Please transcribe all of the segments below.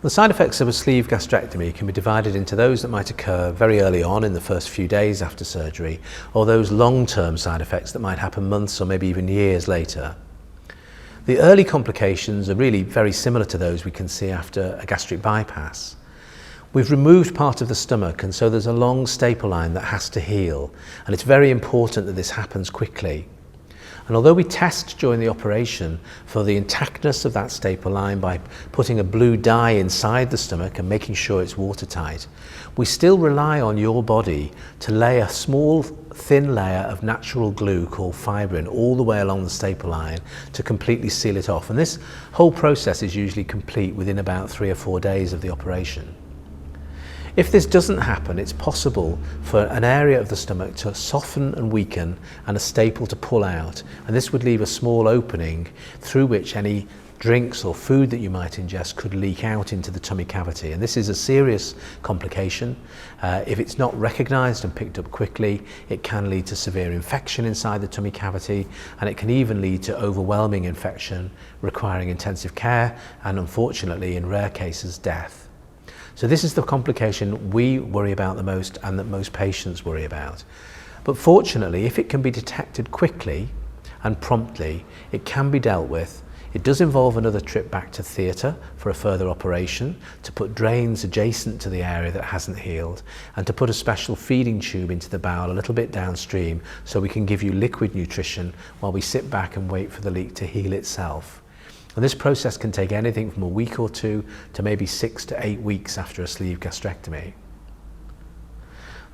The side effects of a sleeve gastrectomy can be divided into those that might occur very early on in the first few days after surgery, or those long-term side effects that might happen months or maybe even years later. The early complications are really very similar to those we can see after a gastric bypass. We've removed part of the stomach, and so there's a long staple line that has to heal, and it's very important that this happens quickly. And although we test during the operation for the intactness of that staple line by putting a blue dye inside the stomach and making sure it's watertight, we still rely on your body to lay a small thin layer of natural glue called fibrin all the way along the staple line to completely seal it off. And this whole process is usually complete within about 3 or 4 days of the operation. If this doesn't happen, it's possible for an area of the stomach to soften and weaken and a staple to pull out, and this would leave a small opening through which any drinks or food that you might ingest could leak out into the tummy cavity. And this is a serious complication. If it's not recognised and picked up quickly, it can lead to severe infection inside the tummy cavity, and it can even lead to overwhelming infection requiring intensive care and, unfortunately, in rare cases, death. So this is the complication we worry about the most and that most patients worry about. But fortunately, if it can be detected quickly and promptly, it can be dealt with. It does involve another trip back to theatre for a further operation, to put drains adjacent to the area that hasn't healed, and to put a special feeding tube into the bowel a little bit downstream so we can give you liquid nutrition while we sit back and wait for the leak to heal itself. And this process can take anything from a week or two to maybe 6 to 8 weeks after a sleeve gastrectomy.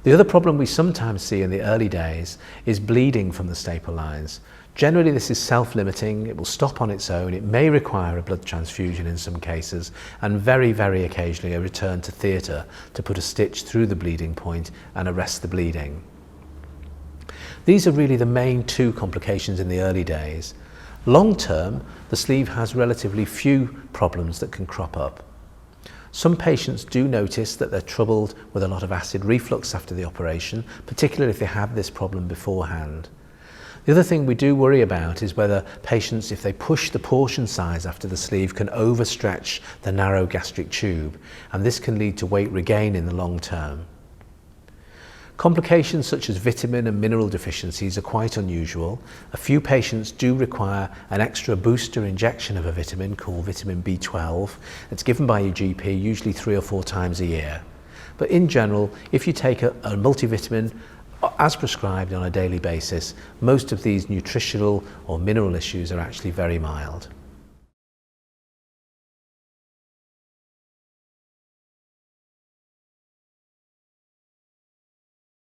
The other problem we sometimes see in the early days is bleeding from the staple lines. Generally, this is self-limiting, it will stop on its own, it may require a blood transfusion in some cases, and very, very occasionally a return to theatre to put a stitch through the bleeding point and arrest the bleeding. These are really the main two complications in the early days. Long term, the sleeve has relatively few problems that can crop up. Some patients do notice that they're troubled with a lot of acid reflux after the operation, particularly if they had this problem beforehand. The other thing we do worry about is whether patients, if they push the portion size after the sleeve, can overstretch the narrow gastric tube, and this can lead to weight regain in the long term. Complications such as vitamin and mineral deficiencies are quite unusual. A few patients do require an extra booster injection of a vitamin called vitamin B12. It's given by your GP usually 3 or 4 times a year. But in general, if you take a multivitamin as prescribed on a daily basis, most of these nutritional or mineral issues are actually very mild.